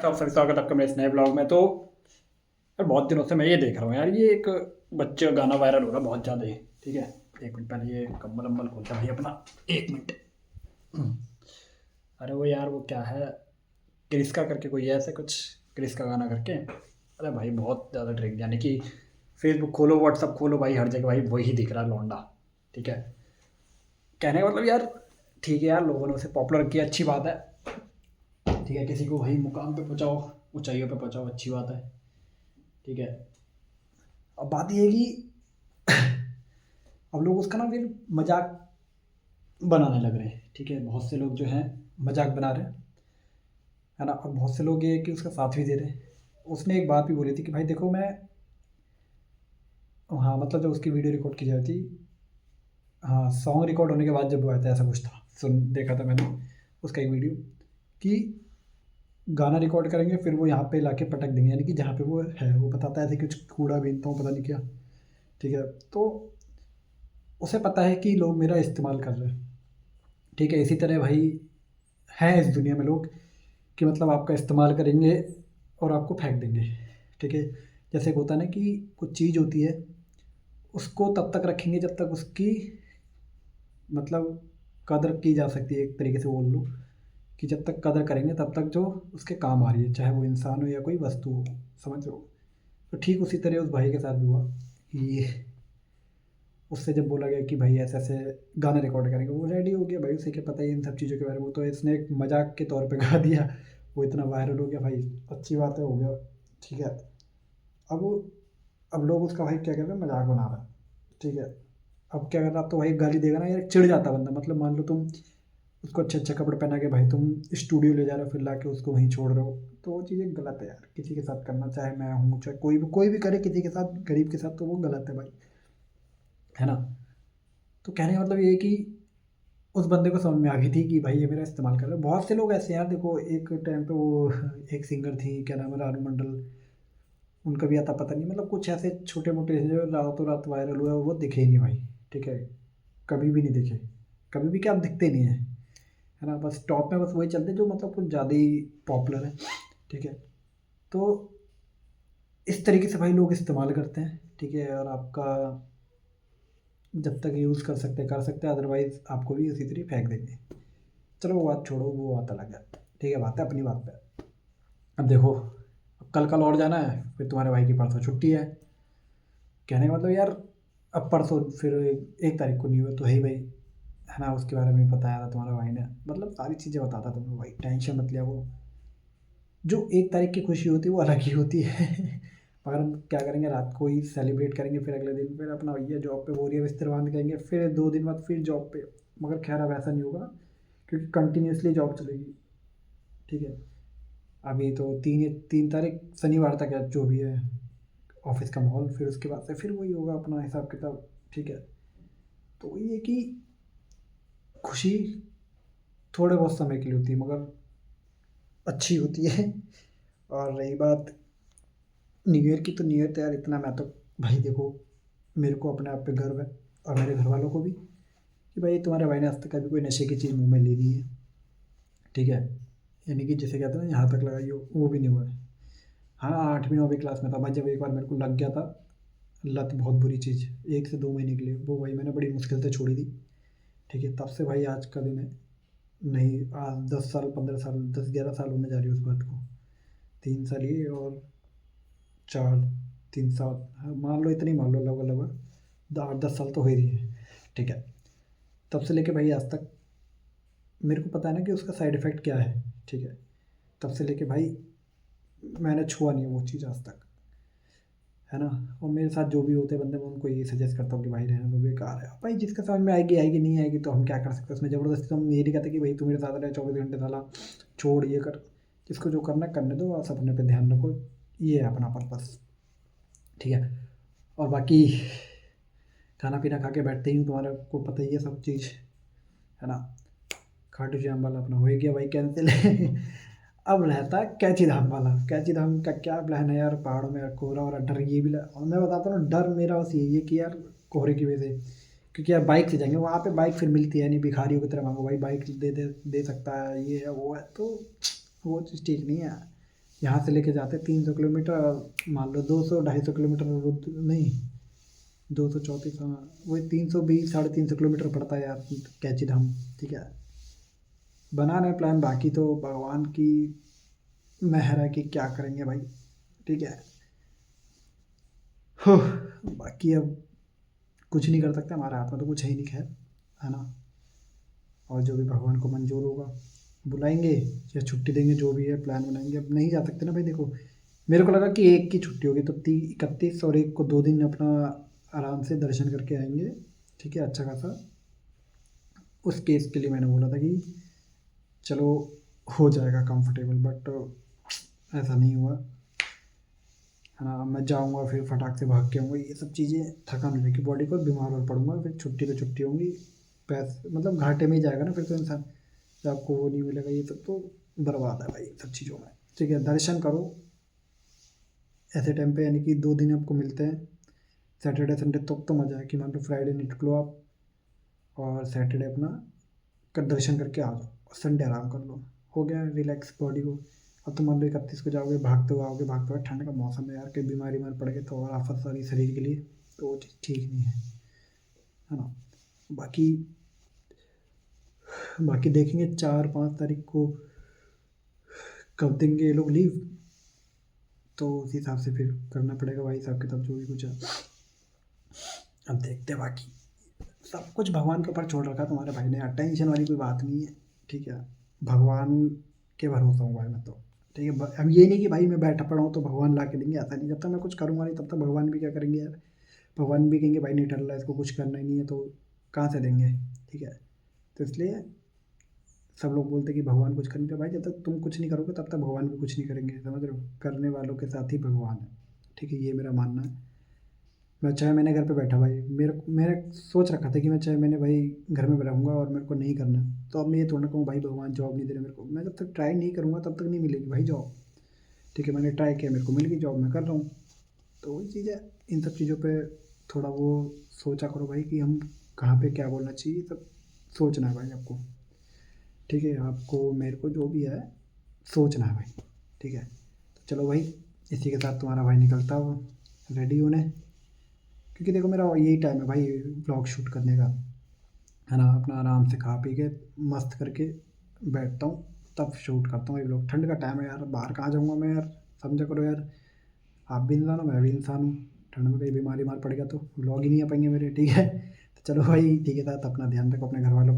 आप सभी स्वागत है आपका मेरे इस नए ब्लॉग में। तो यार बहुत दिनों से मैं ये देख रहा हूँ यार, ये एक बच्चे का गाना वायरल हो रहा है बहुत ज़्यादा ही। ठीक है, एक मिनट पहले ये कम्बल अम्बल खोलता है भाई अपना, एक मिनट। अरे वो यार वो क्या है, क्रिस्का करके कोई है ऐसे कुछ, क्रिस्का गाना करके। अरे भाई बहुत ज़्यादा ट्रेंड, यानी कि फेसबुक खोलो व्हाट्सअप खोलो भाई, हर जगह भाई वही दिख रहा है लौंडा। ठीक है, कहने का मतलब यार ठीक है यार, लोगों ने उसे पॉपुलर किया, अच्छी बात है। ठीक है, किसी को भाई मुकाम पे पहुँचाओ, ऊंचाइयों पे पहुँचाओ, अच्छी बात है। ठीक है, अब बात ये है कि अब लोग उसका ना फिर मजाक बनाने लग रहे हैं। ठीक है, बहुत से लोग जो हैं मजाक बना रहे हैं, है ना। और बहुत से लोग ये है कि उसका साथ भी दे रहे हैं। उसने एक बात भी बोली थी कि भाई देखो मैं, हाँ मतलब जब उसकी वीडियो रिकॉर्ड की जाती थी, हाँ सॉन्ग रिकॉर्ड होने के बाद जब वो आया था ऐसा कुछ था, सुन देखा था मैंने उसका एक वीडियो कि गाना रिकॉर्ड करेंगे फिर वो यहाँ पे लाके पटक देंगे, यानी कि जहाँ पे वो है वो बताता है ऐसे कुछ कूड़ा बीनता हूँ पता नहीं क्या। ठीक है, तो उसे पता है कि लोग मेरा इस्तेमाल कर रहे हैं। ठीक है, इसी तरह भाई हैं इस दुनिया में लोग कि मतलब आपका इस्तेमाल करेंगे और आपको फेंक देंगे। ठीक है, जैसे एक होता है ना कि कुछ चीज़ होती है, उसको तब तक रखेंगे जब तक उसकी मतलब कदर की जा सकती है, एक तरीके से बोल लो कि जब तक कदर करेंगे तब तक जो उसके काम आ रही है, चाहे वो इंसान हो या कोई वस्तु हो, समझ रहे हो। तो ठीक उसी तरह उस भाई के साथ भी हुआ कि उससे जब बोला गया कि भाई ऐसे ऐसे गाना रिकॉर्ड करेंगे, वो रेडी हो गया भाई, उसे क्या पता है इन सब चीज़ों के बारे में। वो तो इसने एक मजाक के तौर पे गा दिया, वो इतना वायरल हो गया भाई, अच्छी बात है, हो गया। ठीक है, अब अब लोग उसका भाई क्या कर रहे हैं, मजाक बना रहे हैं। ठीक है, अब क्या कर रहा, अब तो भाई गाली देगा ना यार, चिढ़ जाता बंदा। मतलब मान लो तुम उसको अच्छे अच्छे कपड़े पहना के भाई तुम स्टूडियो ले जा रहे हो, फिर ला के उसको वहीं छोड़ रहे हो, तो वो चीज़ें गलत है यार। किसी के साथ करना, चाहे मैं हूँ चाहे कोई भी करे किसी के साथ, गरीब के साथ, तो वो गलत है भाई, है ना। तो कहने का मतलब ये है कि उस बंदे को समझ में आ गई थी कि भाई ये मेरा इस्तेमाल कर रहा है। बहुत से लोग ऐसे हैं यार, देखो एक टाइम पे वो एक सिंगर थी, क्या नाम है, रानू मंडल, उनका भी आता पता नहीं, मतलब कुछ ऐसे छोटे मोटे जो रातों रात वायरल हुए वो दिखे ही नहीं भाई। ठीक है, कभी भी नहीं दिखे, कभी भी क्या, आप दिखते नहीं है, है ना। बस टॉप में बस वही चलते जो मतलब कुछ ज़्यादा ही पॉपुलर है। ठीक है, तो इस तरीके से भाई लोग इस्तेमाल करते हैं। ठीक है, और आपका जब तक यूज़ कर सकते हैं, अदरवाइज़ आपको भी उसी तरह फेंक देंगे। चलो वो बात छोड़ो, वो बात अलग है। ठीक है, बात है अपनी बात पे। अब देखो, अब कल और जाना है, फिर तुम्हारे भाई की परसों छुट्टी है। कहने का मतलब यार, अब परसों फिर 1 तारीख को न्यू ईयर तो है ही भाई, है ना। उसके बारे में बताया था तुम्हारे भाई ने, मतलब सारी चीज़ें बताता तुमको भाई, टेंशन मत लिया वो। जो 1 तारीख की खुशी होती है वो अलग ही होती है। मगर हम क्या करेंगे, रात को ही सेलिब्रेट करेंगे, फिर अगले दिन फिर अपना भैया जॉब पे बोरिया बिस्तर बांध करेंगे, फिर 2 दिन बाद फिर जॉब पे। मगर खैर अब ऐसा नहीं होगा, क्योंकि कंटिन्यूसली जॉब चलेगी। ठीक है, अभी तो 3 तारीख शनिवार तक है जो भी है ऑफिस का माहौल, फिर उसके बाद से फिर वही होगा अपना हिसाब किताब। ठीक है, तो ये कि खुशी थोड़े बहुत समय के लिए होती है, मगर अच्छी होती है। और रही बात न्यू ईयर की, तो न्यू ईयर तो यार इतना, मैं तो भाई देखो, मेरे को अपने आप पे गर्व है, और मेरे घर वालों को भी, कि भाई तुम्हारे भाई ने आज तक कभी कोई नशे की चीज़ मुंह में ली नहीं है। ठीक है, यानी कि जिसे कहते हैं ना यहाँ तक लगाई हो, वो भी नहीं हुआ है। हाँ 8वीं 9वीं क्लास में था भाई, जब एक बार मेरे को लग गया था लत, बहुत बुरी चीज़, 1 से 2 महीने के लिए, वो भाई मैंने बड़ी मुश्किल से छोड़ी थी। ठीक है, तब से भाई आज का दिन है, नहीं आज 10 साल 15 साल 10 11 साल होने जा रही है उस बात को। 3 साल ये और 4, 3 साल, हाँ मान लो इतनी, मान लो लगभग लगभग 8 10 साल तो हो ही रही है। ठीक है, तब से लेके भाई आज तक मेरे को पता है ना कि उसका साइड इफ़ेक्ट क्या है। ठीक है, तब से लेके भाई मैंने छुआ नहीं है वो चीज़ आज तक, है ना। और मेरे साथ जो भी होते हैं बंदे, मैं उनको यही सजेस्ट करता हूँ कि भाई रहने दो, बेकार है भाई। जिसका समझ में आएगी आएगी, नहीं आएगी तो हम क्या कर सकते हैं उसमें, ज़बरदस्ती तो हम ये नहीं कहते कि भाई तू मेरे साथ रहे 24 घंटे साला, छोड़ ये कर। जिसको जो करना है करने दो, बस अपने पे ध्यान रखो, ये है अपना पर्पस। ठीक है, और बाकी खाना पीना खा के बैठते ही हूँ, तुम्हारा को पता ही है सब चीज़, है ना। खाटू श्याम वाला अपना हो ही गया भाई कैंसिल। अब रहता है कैंची धाम वाला। कैंची धाम का क्या प्लान है यार, पहाड़ों में कोहरा और डर, ये भी और मैं बताता हूँ डर मेरा बस यही है कि यार कोहरे की वजह से, क्योंकि यार बाइक से जाएंगे वहाँ पे, बाइक फिर मिलती है नहीं, भिखारियों की तरह मांगो भाई बाइक दे सकता है, ये है वो है, तो वो चीज़ ठीक नहीं है। यहाँ से लेके जाते 300 किलोमीटर, मान लो 200-250 किलोमीटर नहीं, 234, हाँ वही 320 350 किलोमीटर पड़ता है यार कैंची धाम। ठीक है, बना रहे प्लान, बाकी तो भगवान की मेहर है कि क्या करेंगे भाई। ठीक है, हो, बाकी अब कुछ नहीं कर सकते, हमारे हाथ में तो कुछ है ही नहीं, खैर, है ना। और जो भी भगवान को मंजूर होगा बुलाएंगे या छुट्टी देंगे, जो भी है प्लान बनाएंगे। अब नहीं जा सकते ना भाई, देखो मेरे को लगा कि एक की छुट्टी होगी तो 31 और 1 को 2 दिन अपना आराम से दर्शन करके आएंगे। ठीक है, अच्छा खासा। उस केस के लिए मैंने बोला था कि चलो हो जाएगा कंफर्टेबल, बट ऐसा नहीं हुआ, है ना। मैं जाऊँगा फिर फटाक से भाग के आऊँगा, ये सब चीज़ें थकान हो जाएगी बॉडी को, बीमार और पड़ूँगा, फिर छुट्टी तो छुट्टी होंगी, पैसे मतलब घाटे में ही जाएगा ना फिर तो इंसान, जब आपको वो नहीं मिलेगा, ये सब तो बर्बाद है भाई सब चीज़ों में। ठीक है, दर्शन करो ऐसे टाइम पे, यानी कि 2 दिन आपको मिलते हैं, सैटरडे संडे, तो मज़ा है कि मान लो फ्राइडे निकलो आप और सैटरडे अपना कर दर्शन करके आ जाओ, और संडे आराम कर लो, हो गया रिलैक्स बॉडी को। अब तो मान लो 31 को जाओगे, भागते हुए आओगे, भागते हुए, ठंड का मौसम है यार, कहीं बीमारी बीमार पड़ गए तो और आफत सारी शरीर के लिए, तो वो चीज़ ठीक नहीं है ना। बाकी बाकी देखेंगे 4-5 तारीख को कब देंगे ये लोग लीव, तो उस हिसाब से फिर करना पड़ेगा भाई हिसाब किताब जो भी कुछ है। अब देखते हैं, बाकी सब कुछ भगवान के ऊपर छोड़ रखा है तुम्हारे भाई ने यार, टेंशन वाली कोई बात नहीं है। ठीक है, भगवान के भरोसा हूँ भाई मैं तो। ठीक है, अब ये नहीं कि भाई मैं बैठा पड़ा हूँ तो भगवान ला के देंगे, ऐसा नहीं, जब तक मैं कुछ करूँगा नहीं तब तक भगवान भी क्या करेंगे यार। भगवान भी कहेंगे भाई नहीं टल रहा है, इसको कुछ करना ही नहीं है, तो कहाँ से देंगे। ठीक है, तो इसलिए सब लोग बोलते हैं कि भगवान कुछ कर नहीं रहे, भाई जब तक तुम कुछ नहीं करोगे तब तक भगवान भी कुछ नहीं करेंगे, समझ रहे हो, करने वालों के साथ ही भगवान है। ठीक है, ये मेरा मानना है। मैं 6 महीने घर पे बैठा भाई, मेरे सोच रखा था कि मैं 6 महीने भाई घर में रहूँगा और मेरे को नहीं करना, तो अब मैं ये थोड़ा ना कहूँ भाई भगवान जॉब नहीं दे रहे मेरे को, मैं जब तक ट्राई नहीं करूँगा तब तक नहीं मिलेगी भाई जॉब। ठीक है, मैंने ट्राई किया, मेरे को मिल गई जॉब, मैं कर रहा हूँ। तो वही चीज़ है, इन सब चीज़ों पे थोड़ा वो सोचा करो भाई कि हम कहाँ पे क्या बोलना चाहिए, सब सोचना है भाई आपको। ठीक है, आपको मेरे को जो भी है सोचना है भाई। ठीक है, तो चलो भाई, इसी के साथ तुम्हारा भाई निकलता हो रेडी होने, क्योंकि देखो मेरा यही टाइम है भाई ब्लॉग शूट करने का, है ना। अपना आराम से खा पी के मस्त करके बैठता हूँ, तब शूट करता हूँ भाई ब्लॉग। ठंड का टाइम है यार, बाहर कहाँ जाऊँगा मैं यार, समझा करो यार। आप भी इंसान हो, मैं भी इंसान हूँ, ठंड में कहीं बीमार पड़ गया तो ब्लॉग ही नहीं आ पाएंगे मेरे। ठीक है, तो चलो भाई, ठीक है साथ अपना ध्यान रखो, अपने घर वालों का